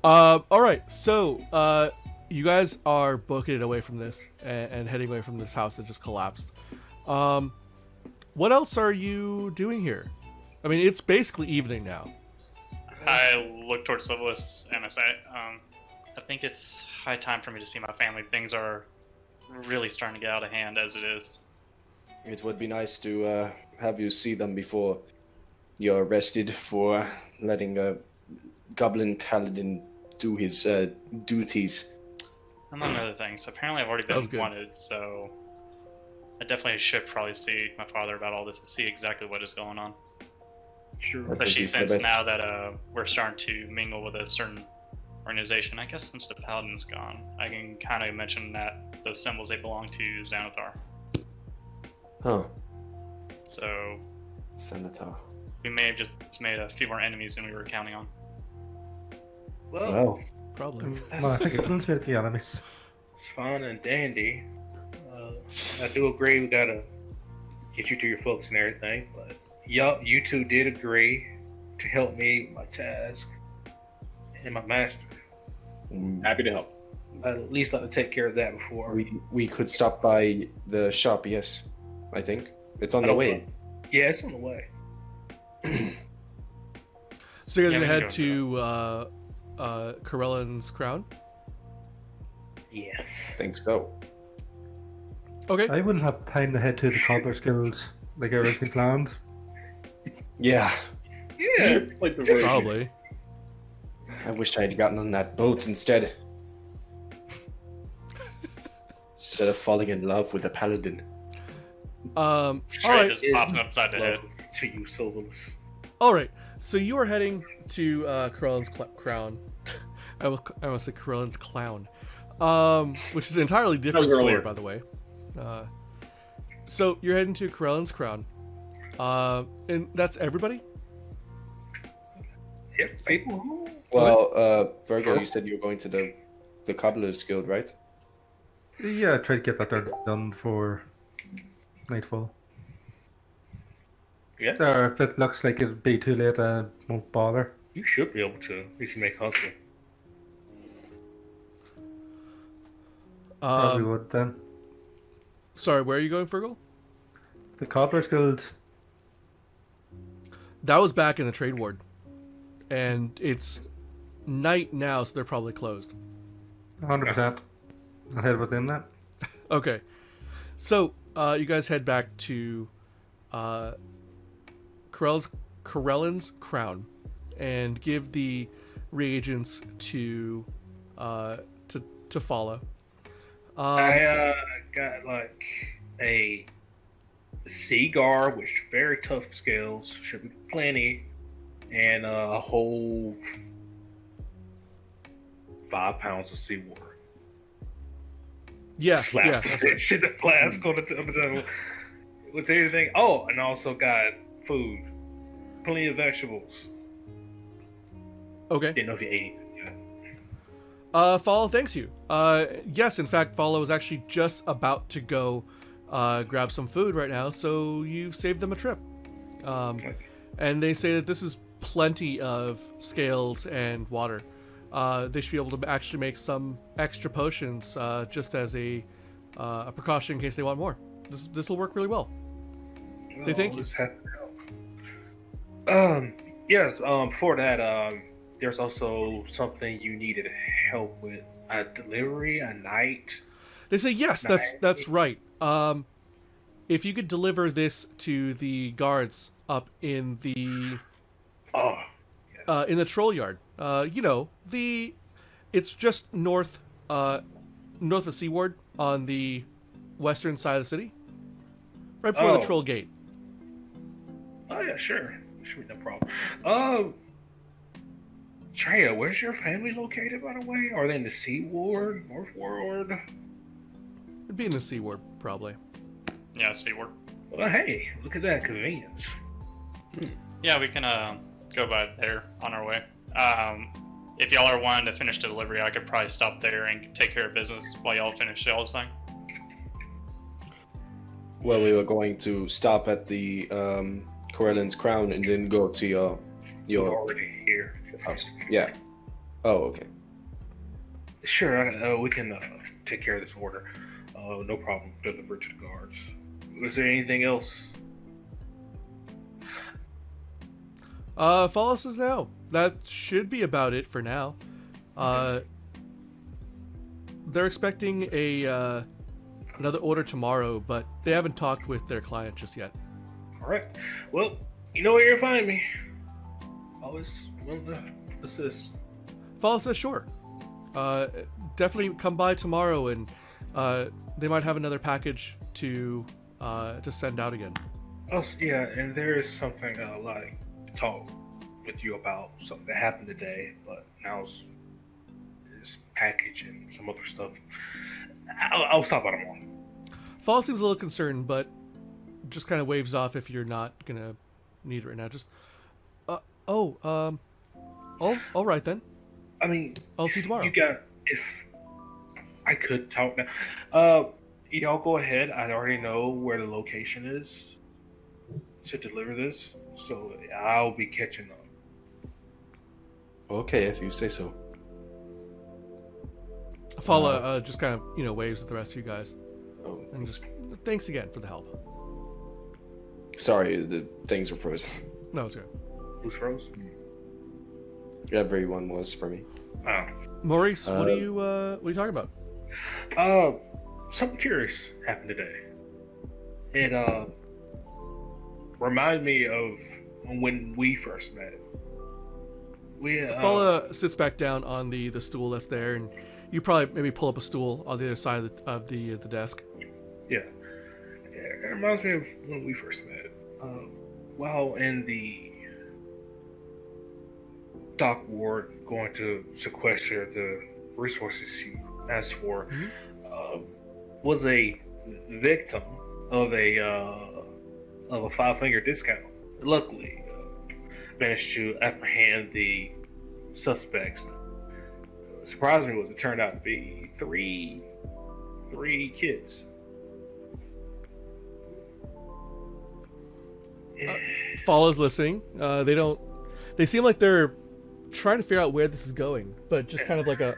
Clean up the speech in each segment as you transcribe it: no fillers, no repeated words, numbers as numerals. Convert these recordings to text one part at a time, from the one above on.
All right. So, you guys are booking it away from this and heading away from this house that just collapsed. What else are you doing here? I mean, it's basically evening now. I look towards Civilis and I say, I think it's high time for me to see my family. Things are really starting to get out of hand as it is. It would be nice to have you see them before you're arrested for letting a goblin paladin do his duties. Among other things. Apparently I've already been wanted, so I definitely should probably see my father about all this and see exactly what is going on. Sure. Especially since now that we're starting to mingle with a certain organization. I guess since the paladin's gone, I can kind of mention that the symbols they belong to Xanathar. Huh. So Xanathar. we may have just made a few more enemies than we were counting on. Well, Probably. Well, I think everyone's made the enemies. it's fine and dandy. I do agree we gotta get you to your folks and everything, but you two did agree to help me with my task and my master. Happy to help. I'd at least like to take care of that before. We could stop by the shop, yes. I think. It's on the way. Yeah, it's on the way. So you guys Yeah, gonna we can head go to Corellan's Crown? Yeah. Think so. Okay. I wouldn't have time to head to the Cobbler's Guild like I originally planned. Yeah. Yeah. Like the road. Probably. I wish I had gotten on that boat instead. Instead of falling in love with a paladin. All Straight right. just popping upside the head. To you, Solus. All right. So you are heading to Corellan's Crown. I almost said Corellan's Clown, which is an entirely different That was store, earlier. by the way. So you're heading to Corellan's Crown, and that's everybody. Yep, people. Well, Virgo, you said you were going to the Cobbler's Guild, right? Yeah, try to get that done for nightfall. Yeah. Or if it looks like it'll be too late, I won't bother. You should be able to if you make hustle. Probably would then. Sorry, where are you going, Virgil? The Cobbler's Guild. That was back in the trade ward, and it's night now, so they're probably closed. 100%. I'll head within that. Okay, so you guys head back to Corellan's Crown and give the reagents to follow. I got like a cigar with very tough scales, should be plenty, and a whole 5 pounds of seawater. Yeah, Slaps that's that right. shit in the flask on the table. Was there anything? Oh, and also got food, plenty of vegetables. Okay. Didn't know if you ate. Follow thanks you. Yes, in fact, Follow is actually just about to go grab some food right now, so you've saved them a trip. And they say that this is plenty of scales and water. They should be able to actually make some extra potions just as a precaution in case they want more. This will work really well. They thank you. Just happy to help. Yes. Before that, there's also something you needed help with. A delivery, a night. They say yes, that's right. If you could deliver this to the guards up in the in the troll yard, it's just north of Seaward on the western side of the city, right before the troll gate. Oh yeah, sure. Should be no problem. Treya, where's your family located, by the way? Are they in the Sea Ward, North Ward? It'd be in the Seaward, probably. Yeah, Seaward. Well, hey, look at that convenience. Yeah, we can go by there on our way. If y'all are wanting to finish the delivery, I could probably stop there and take care of business while y'all finish y'all's thing. Well, we were going to stop at the Corellan's Crown and then go to your You're already here. house. Yeah. Oh, okay. Sure, we can take care of this order. No problem. Deliver to the guards. Was there anything else? Follow says no. That should be about it for now. They're expecting another order tomorrow, but they haven't talked with their client just yet. All right. Well, you know where you'll find me. Always willing to assist. Follow says sure. Definitely come by tomorrow, and they might have another package to send out again. Oh, yeah, and there is something I'd like to talk with you about. Something that happened today, but now it's package and some other stuff. I'll stop by tomorrow. Follow seems a little concerned, but just kind of waves off if you're not gonna need it right now. Just all right then. I mean, I'll see you tomorrow. If I could talk now. Y'all go ahead. I already know where the location is to deliver this, so I'll be catching up. Okay, if you say so. Follow just kind of waves at the rest of you guys, Oh, and just thanks again for the help. sorry, the things were frozen. No, it's good. Who's froze? Everyone was for me. Oh. Maurice, what are you talking about? Something curious happened today. It reminded me of when we first met. Follow sits back down on the stool that's there, and you probably maybe pull up a stool on the other side of the desk. Yeah, it reminds me of when we first met. While in the dock ward, going to sequester the resources you asked for, was a victim of a 5-finger discount. Luckily, managed to apprehend the suspects. Surprised me was it turned out to be three kids. Follow's listening. They seem like they're trying to figure out where this is going, but just kind of like a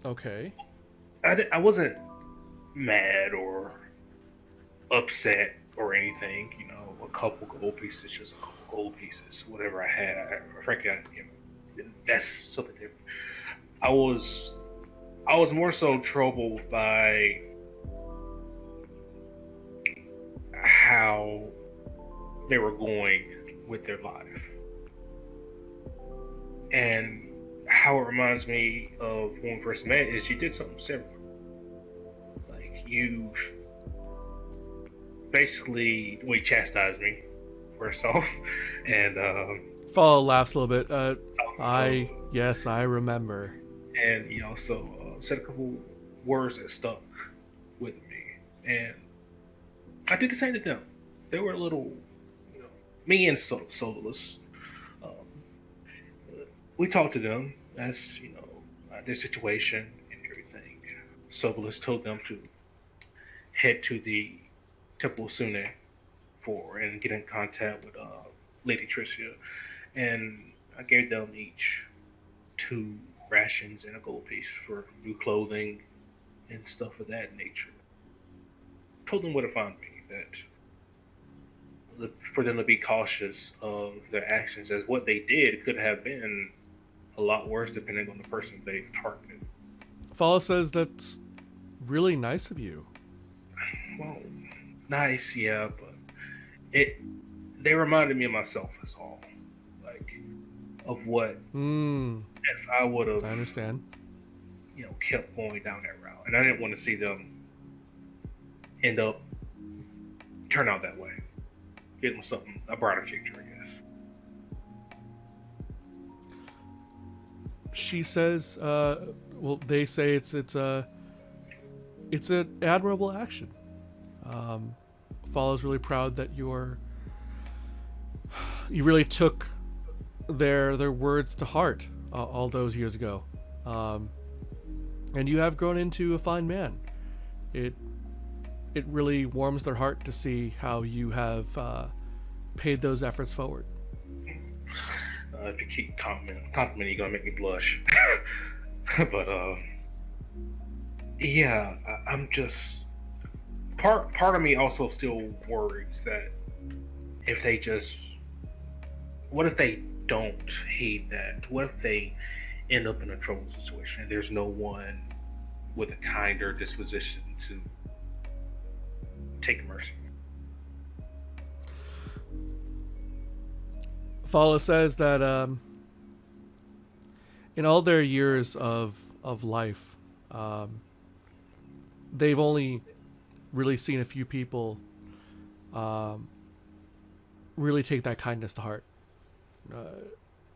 okay. I wasn't mad or upset or anything. A couple gold pieces, just a couple gold pieces, whatever I had. Frankly, that's something different. I was more so troubled by how they were going with their life, and how it reminds me of when we first met is you did something similar. Like you basically chastised me first off, and Follow laughs a little bit. Yes, I remember. And also said a couple words that stuck with me, and I did the same to them. They were a little, me and Solus. We talked to them as their situation and everything. Solus told them to head to the Temple Sune and get in contact with Lady Tricia, and I gave them each 2 rations and a gold piece for new clothing and stuff of that nature. Told them where to find me, that for them to be cautious of their actions, as what they did could have been a lot worse depending on the person they've targeted. Follow says that's really nice of you. Well, nice, yeah, but they reminded me of myself, is all. Like, of what if I would have, I understand. kept going down that route, and I didn't want to see them turn out that way. Getting something, a brighter future, I guess. She says, they say it's an admirable action. Follow's really proud that you really took their words to heart all those years ago, and you have grown into a fine man. It really warms their heart to see how you have paid those efforts forward. If you keep complimenting, you're gonna make me blush. But yeah, I'm just part of me also still worries that if they just, what if they don't heed that? What if they end up in a trouble situation and there's no one with a kinder disposition to take mercy? Fala says that in all their years of life, they've only really seen a few people really take that kindness to heart.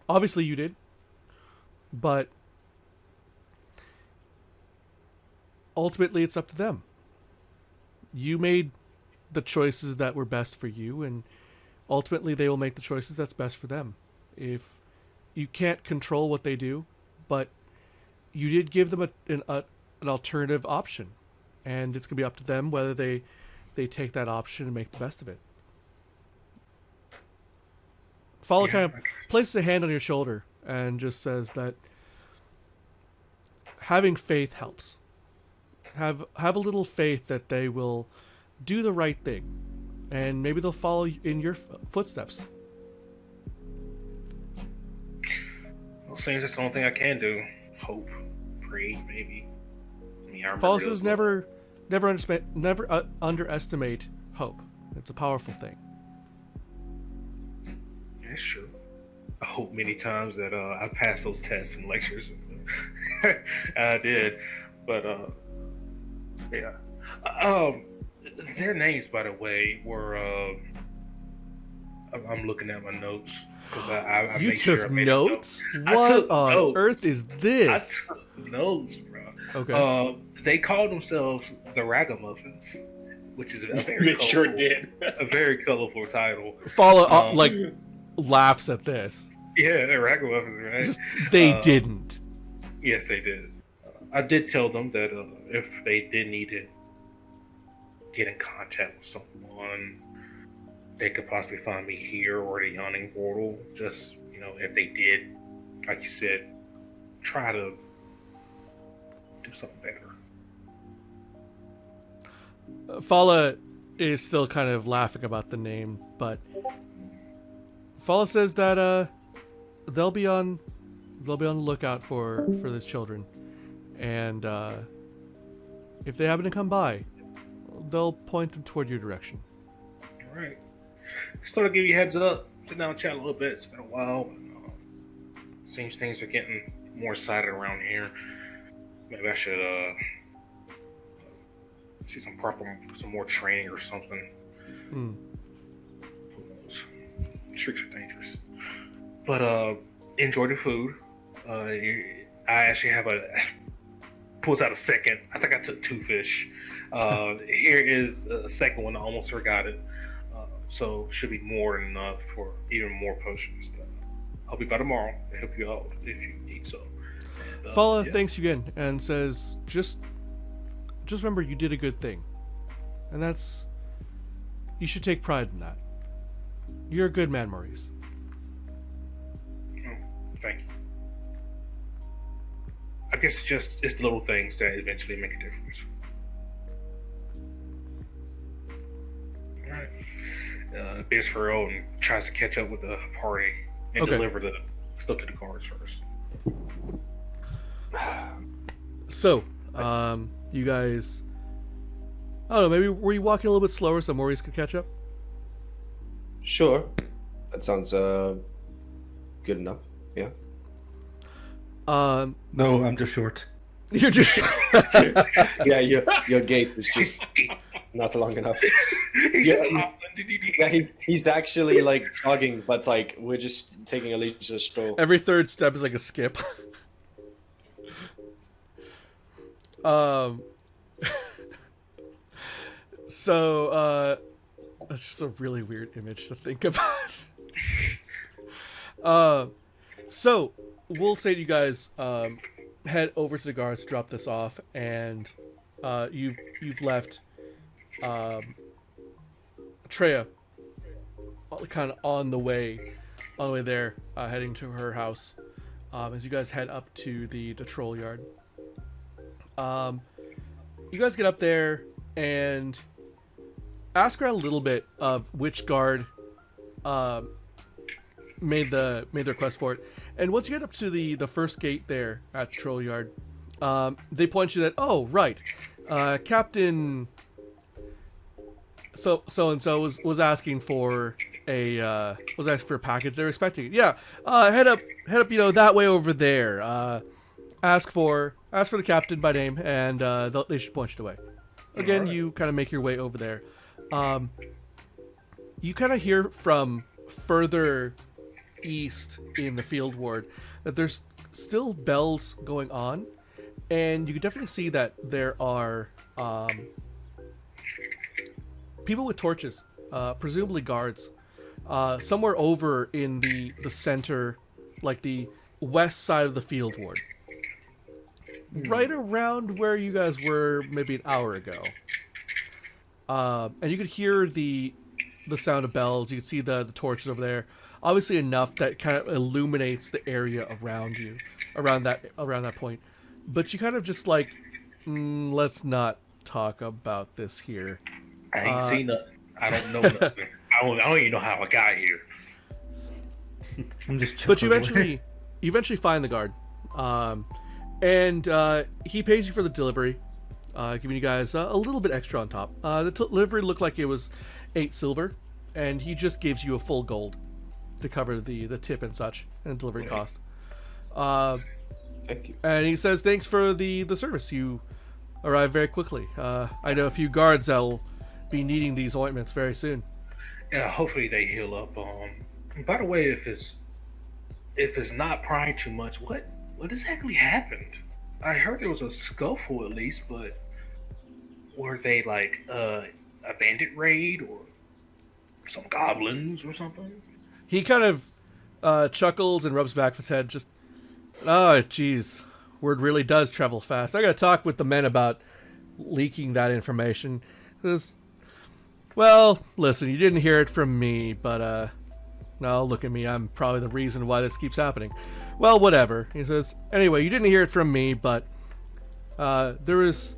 Obviously you did, but ultimately it's up to them. You made the choices that were best for you, and ultimately they will make the choices that's best for them. If you can't control what they do, but you did give them an alternative option, and it's gonna be up to them whether they take that option and make the best of it. Follow kind of places a hand on your shoulder and just says that having faith helps. Have a little faith that they will do the right thing, and maybe they'll follow in your footsteps. Well, seems that's the only thing I can do. Hope, pray, maybe. I mean, Follow says never underestimate hope. It's a powerful thing. That's true. I hope many times that I passed those tests and lectures. I did, but yeah. Their names, by the way, were. I'm looking at my notes because I You made sure I took made notes? I What took on notes. earth is I this? took notes, bro. Okay. They called themselves the Ragamuffins, which is a very They sure colorful, did. a very colorful title. Follow um, like laughs at this. Yeah, the Ragamuffins, right? Just they Uh, didn't. Yes, they did. I did tell them that if they did need to get in contact with someone, they could possibly find me here or the Yawning Portal. Just, if they did, like you said, try to do something better. Fala is still kind of laughing about the name, but Fala says that they'll be on the lookout for these children, and if they happen to come by, they'll point them toward your direction. All right. Just thought I'd give you a heads up. Sit down and chat a little bit. It's been a while. But, seems things are getting more excited around here. Maybe I should see some more training or something. Hmm. Who knows? Streets are dangerous. But enjoy the food. I actually have pulls out a second. I think I took 2 fish. Here is a second one. I almost forgot it. So should be more than enough for even more potions. But I'll be by tomorrow to help you out if you need so. And, Fala yeah. thanks you again and says, just remember you did a good thing, and you should take pride in that. You're a good man, Maurice. Oh, thank you. I guess it's the little things that eventually make a difference. All right. Beers for Owen tries to catch up with the party and Okay. deliver the stuff to the cars first. So, you guys, I don't know, maybe were you walking a little bit slower so Maurice could catch up? Sure. That sounds good enough. Yeah. No, I'm just short. You're just Yeah, your gait is just not long enough. Yeah, he's actually like jogging, but like we're just taking a leisure stroll. every third step is like a skip. So that's just a really weird image to think about. So we'll say you guys head over to the guards, drop this off, and you've left Treya kind of on the way on the way there, heading to her house. As you guys head up to the troll yard. You guys get up there and ask around a little bit of which guard made the request for it. And once you get up to the first gate there at the troll yard, they point you that, oh right, Captain so and so was asking for a package. They're expecting it. Yeah, head up, that way over there. Ask for the captain by name, and they should point you the way. Again, right. You kind of make your way over there. You kind of hear from further east in the field ward that there's still bells going on, and you can definitely see that there are people with torches, presumably guards, somewhere over in the center, like the west side of the field ward, right around where you guys were maybe an hour ago. And you could hear the sound of bells. You can see the torches over there. Obviously enough that kind of illuminates the area around you, around that point. But you kind of just like, let's not talk about this here. I ain't seen nothing. I don't know nothing. I don't even know how I got here. I'm just. But you eventually find the guard, and he pays you for the delivery, giving you guys a little bit extra on top. The delivery looked like it was 8 silver, and he just gives you a full gold to cover the tip and such and delivery cost. Thank you. And he says thanks for the service. You arrived very quickly. I know a few guards that'll be needing these ointments very soon. Yeah, hopefully they heal up. By the way, if it's not prying too much, what exactly happened? I heard there was a scuffle at least, but were they like a bandit raid or some goblins or something? He kind of chuckles and rubs back his head. Just, oh, jeez, word really does travel fast. I gotta talk with the men about leaking that information. Well, listen, you didn't hear it from me, but no, look at me. I'm probably the reason why this keeps happening. Well, whatever. He says, anyway, you didn't hear it from me, but there was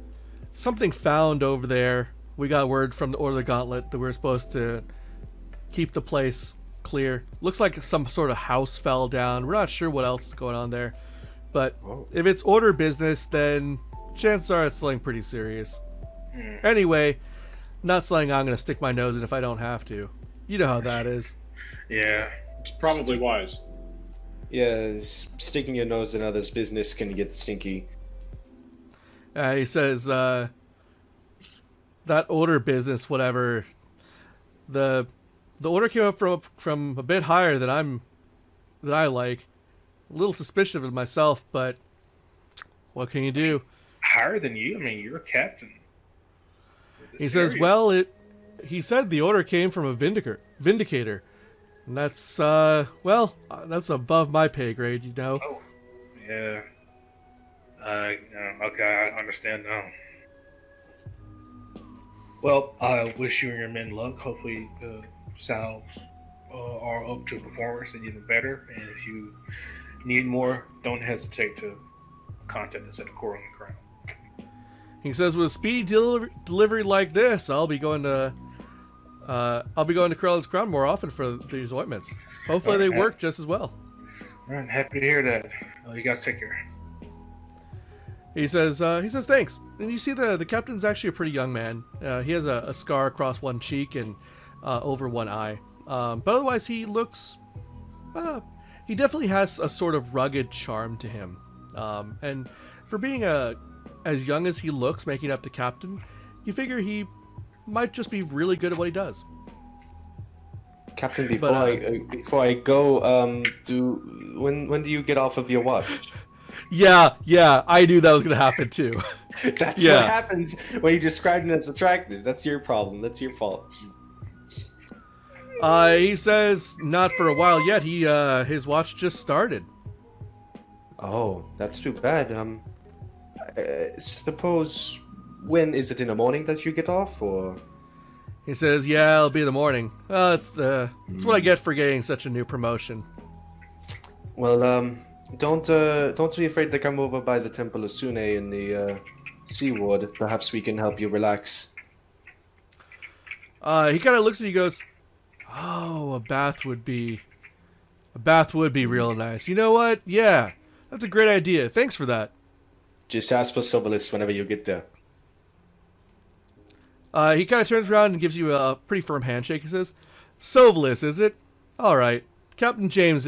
something found over there. We got word from the Order of the Gauntlet that we were supposed to keep the place clear. Looks like some sort of house fell down. We're not sure what else is going on there. But if it's order business, then chances are it's something pretty serious. Anyway, not something I'm going to stick my nose in if I don't have to. You know how that is. Yeah. It's probably wise. Yeah, sticking your nose in others' business can get stinky. He says, that order business, whatever, the order came up from a bit higher than I like. A little suspicious of it myself, but what can you do? Higher than you? I mean, you're a captain. He says, well, he said the order came from a vindicator. And that's, that's above my pay grade, you know. Oh, yeah. Okay, I understand now. Well, I wish you and your men luck. Hopefully, salves are up to performance and even better. And if you need more, don't hesitate to contact us at the Core on the Crown. He says, with a speedy delivery like this, I'll be going to Corellian's Crown more often for these ointments. Hopefully they work just as well. All right, happy to hear that. You guys take care. He says thanks. And you see the captain's actually a pretty young man. He has a scar across one cheek and over one eye. But otherwise he looks, he definitely has a sort of rugged charm to him. And for being as young as he looks, making up to captain, you figure he might just be really good at what he does. Captain, before I go, when do you get off of your watch? Yeah, I knew that was gonna happen too. That's what happens when you describe him as attractive. That's your problem. That's your fault. He says not for a while yet. His watch just started. Oh, that's too bad. Suppose, when is it in the morning that you get off, or? He says, "Yeah, it'll be in the morning." It's what I get for getting such a new promotion. Well, don't be afraid to come over by the Temple of Sune in the Sea Ward. Perhaps we can help you relax. He kind of looks at you, and goes, "Oh, a bath would be real nice. You know what? Yeah, that's a great idea. Thanks for that." Just ask for Silverlist whenever you get there. He kind of turns around and gives you a pretty firm handshake. He says, "Sovalis, is it? All right, Captain James.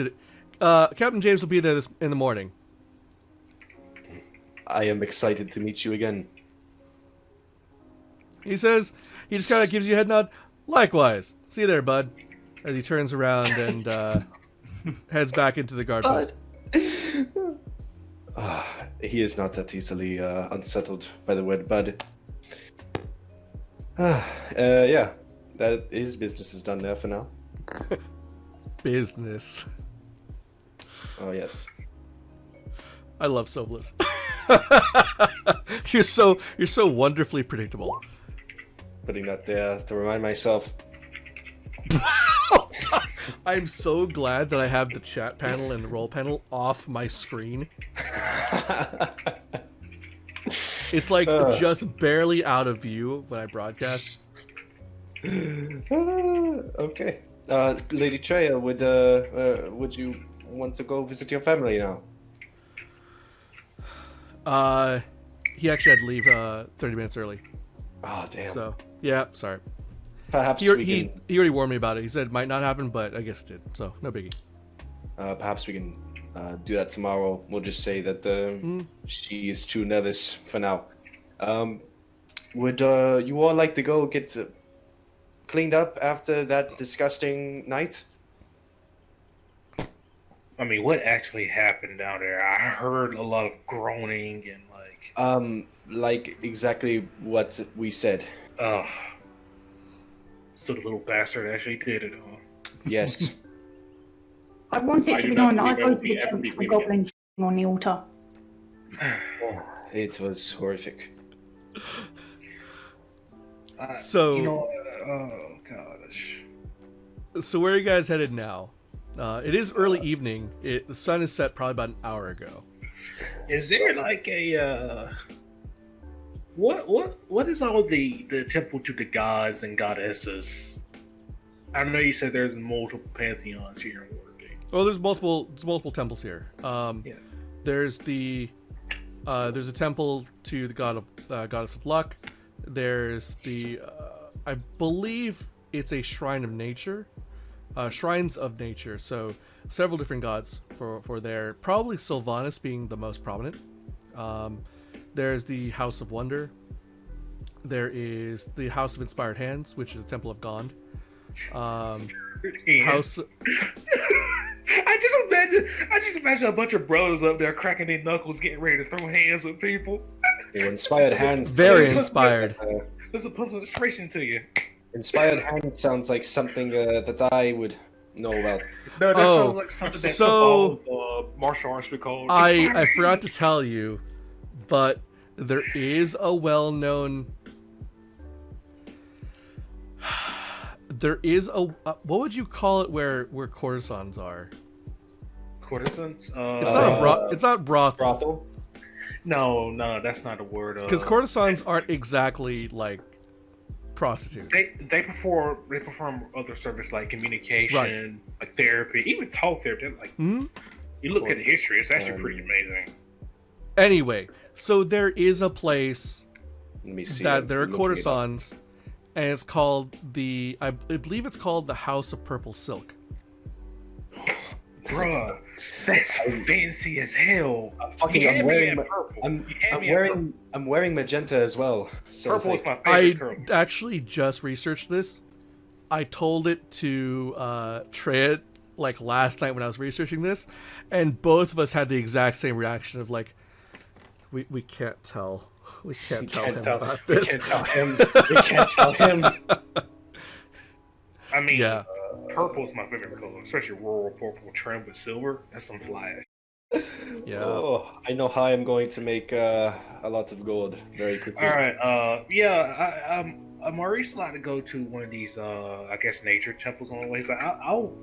Captain James will be there in the morning." I am excited to meet you again. He says, he just kind of gives you a head nod. "Likewise. See you there, bud." As he turns around and heads back into the guard post. He is not that easily unsettled by the word bud. Yeah, that his business is done there for now. Business. Oh yes. I love Sovalis. You're so wonderfully predictable. Putting that there to remind myself. I'm so glad that I have the chat panel and the roll panel off my screen. It's like just barely out of view when I broadcast. Okay. Lady Treya, would you want to go visit your family now? He actually had to leave 30 minutes early. Oh damn. So yeah, sorry. Perhaps He already warned me about it. He said it might not happen, but I guess it did. So no biggie. Perhaps we can do that tomorrow. We'll just say that she is too nervous for now. Would you all like to go get cleaned up after that disgusting night? I mean, what actually happened down there? I heard a lot of groaning and like exactly what we said. So the little bastard actually did it, huh? Yes. I want it I to do be not known that I believe I will voted be ever be against the clean goblin on the altar. It was horrific. So, you know, oh gosh. So where are you guys headed now? It is early evening. The sun is set probably about an hour ago. Is there like a what is all the temple to the gods and goddesses? I know you said there's multiple pantheons here in Waterdeep. Oh, there's multiple temples here. Yeah. There's a temple to the goddess of luck. There's I believe it's a shrine of nature, shrines of nature. So several different gods for there. Probably Sylvanas being the most prominent. There's the House of Wonder. There is the House of Inspired Hands, which is a temple of Gond. House. I just imagine a bunch of brothers up there cracking their knuckles, getting ready to throw hands with people. Inspired hands. Very inspired. There's a puzzle illustration to you. Inspired hands sounds like something that I would know about. No, that sounds like something that so martial arts would call. I forgot to tell you, but there is a well-known. There is a what would you call it where courtesans are? Courtesans? It's not brothel. Brothel? No, that's not a word. Because courtesans aren't exactly like prostitutes. They perform other service like communication, like therapy, even talk therapy. Like you look at the history, it's actually pretty amazing. Anyway, so there is a place Let me see. that there are courtesans, and it's called I believe it's called the House of Purple Silk. Bruh, that's fancy as hell. I'm wearing magenta as well. So Purple is my I favorite color. actually just researched this. I told it to Treya like last night when I was researching this, and both of us had the exact same reaction of like, we can't tell. We can't tell him about this. We can't tell him. We can't tell him. I mean, Yeah. Purple is my favorite color, especially royal purple trimmed with silver. That's some flash. Yeah. Oh, I know how I'm going to make a lot of gold very quickly. All right. Yeah. Maurice allowed to go to one of these, I guess, nature temples on the way. He's like, I'll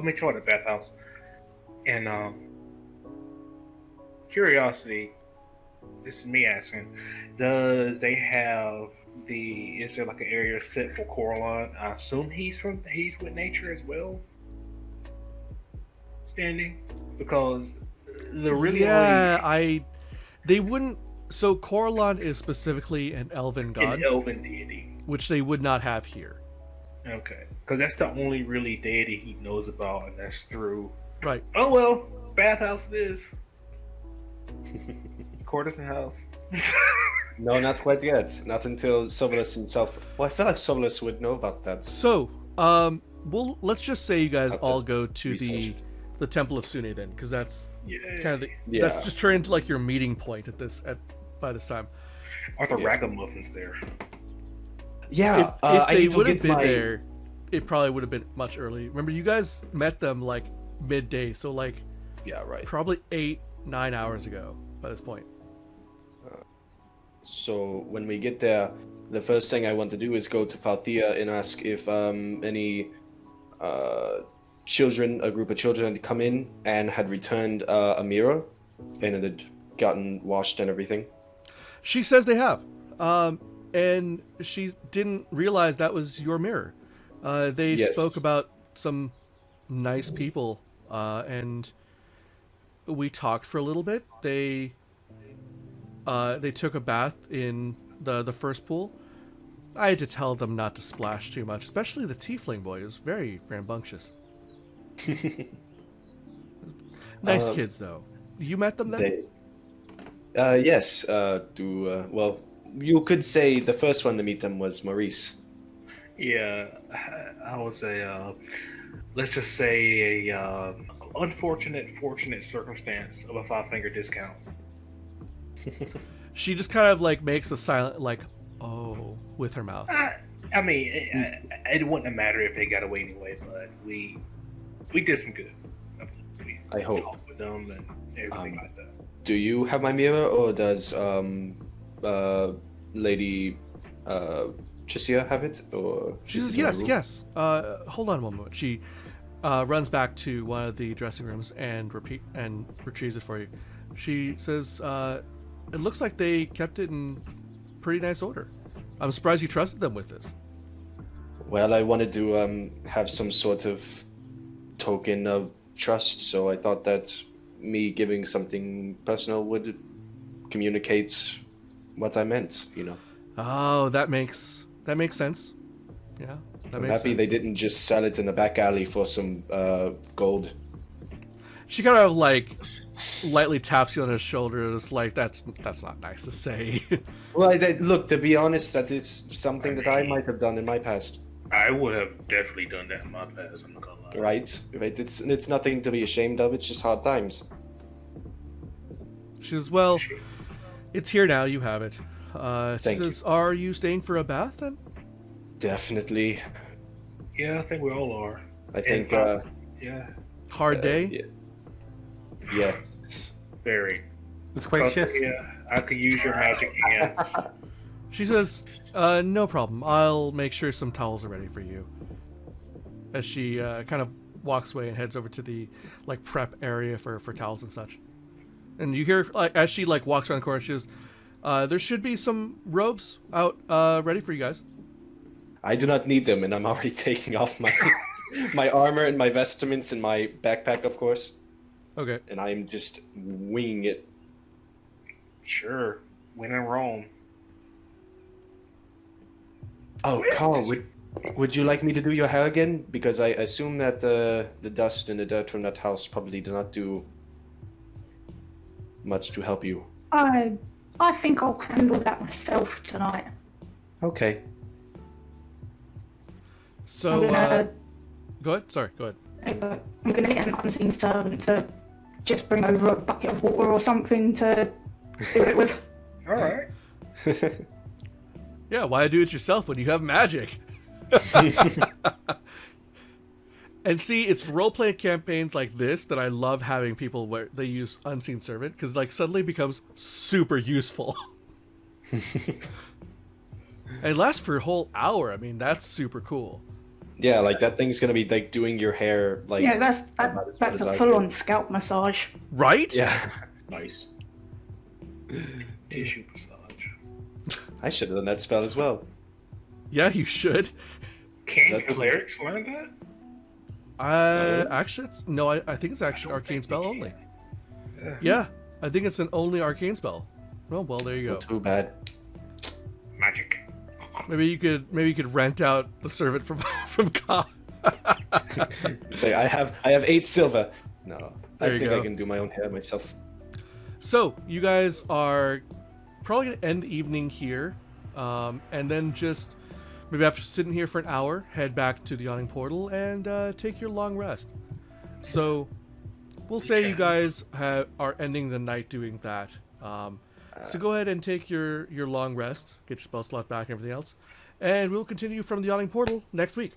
meet you at the bathhouse. And curiosity, this is me asking, does they have is there like an area set for Coraline? I assume he's with nature as well. Standing, because the really they wouldn't. So Coraline is specifically an elven god, an elven deity, which they would not have here. Okay, because that's the only really deity he knows about, and that's through. Right. Oh well, bathhouse it is. Courtesan house. No, not quite yet. Not until Sobolus himself. Well, I feel like Sobolus would know about that. So, let's just say you guys all go to research. the Temple of Sune then, because that's kind of Yeah. that's just turned into like your meeting point by this time. Are the ragamuffins there? Yeah, If I they need to would have get been my... there, it probably would have been much early. Remember, you guys met them like midday, so like Yeah, right. probably 8-9 hours ago by this point. So when we get there, the first thing I want to do is go to Falthea and ask if any a group of children had come in and had returned a mirror, and it had gotten washed and everything. She says they have, and she didn't realize that was your mirror. They Yes. spoke about some nice people, and we talked for a little bit. They took a bath in the first pool. I had to tell them not to splash too much, especially the tiefling boy. He was very rambunctious. Nice kids, though. You met them then? Yes. Well, you could say the first one to meet them was Maurice. Yeah, I was let's just say fortunate circumstance of a 5-finger discount. She just kind of like makes a silent like, oh, with her mouth. I mean, it wouldn't have mattered if they got away anyway, but we did some good. I hope. Talked with them and everything like that. Do you have my mirror, or does Lady Tricia have it? Or She is says, it in my yes, room? yes. Hold on one moment. She runs back to one of the dressing rooms and retrieves it for you. She says, it looks like they kept it in pretty nice order. I'm surprised you trusted them with this. Well, I wanted to have some sort of token of trust, so I thought that me giving something personal would communicate what I meant, you know. Oh, that makes sense. Yeah, that I'm makes happy sense. they didn't just sell it in the back alley for some gold. She kind of like lightly taps you on his shoulder. It's like that's not nice to say. Well, look, to be honest, that is something that I might have done in my past. I would have definitely done that in my past. I'm not gonna lie. Right? It's nothing to be ashamed of. It's just hard times. She says, well, it's here now. You have it. She Thank says, are you staying for a bath then? Definitely. Yeah, I think we all are. I think. Yeah, Hard day? Yes. very. It's quite shit. Yeah, I could use your magic hands. She says, no problem. I'll make sure some towels are ready for you. As she kind of walks away and heads over to the like prep area for towels and such. And you hear as she like walks around the corner, she says, there should be some robes out ready for you guys. I do not need them, and I'm already taking off my my armor and my vestments and my backpack, of course. Okay. And I'm just winging it. Sure, when in Rome. Oh, Carl, would you like me to do your hair again? Because I assume that the dust and the dirt from that house probably did not do much to help you. I think I'll handle that myself tonight. Okay. So, I'm gonna, go ahead. Sorry, go ahead. I'm gonna get an unseen servant to just bring over a bucket of water or something to do it with. All right. Yeah, why do it yourself when you have magic? And see, it's role-playing campaigns like this that I love having people where they use Unseen Servant, because like suddenly it becomes super useful. And it lasts for a whole hour. I mean, that's super cool. Yeah, like that thing's gonna be like doing your hair like. Yeah, that's about as that's good a as I full-on scalp massage. Right? Yeah, Nice. Tissue massage. I should have done that spell as well. Yeah, you should. Can That's- clerics learn that? Actually, no, I think it's actually an arcane spell only. Yeah. Yeah, I think it's an only arcane spell. Well, there you go. Not too bad. Magic. Maybe you could rent out the servant from from Ka. Say I have 8 silver. No, There I you think go. I can do my own hair myself. So you guys are probably gonna end the evening here, and then just maybe after sitting here for an hour, head back to the yawning portal and take your long rest. So we'll say you guys are ending the night doing that. So go ahead and take your long rest, get your spell slot back and everything else, and we'll continue from the yawning portal next week.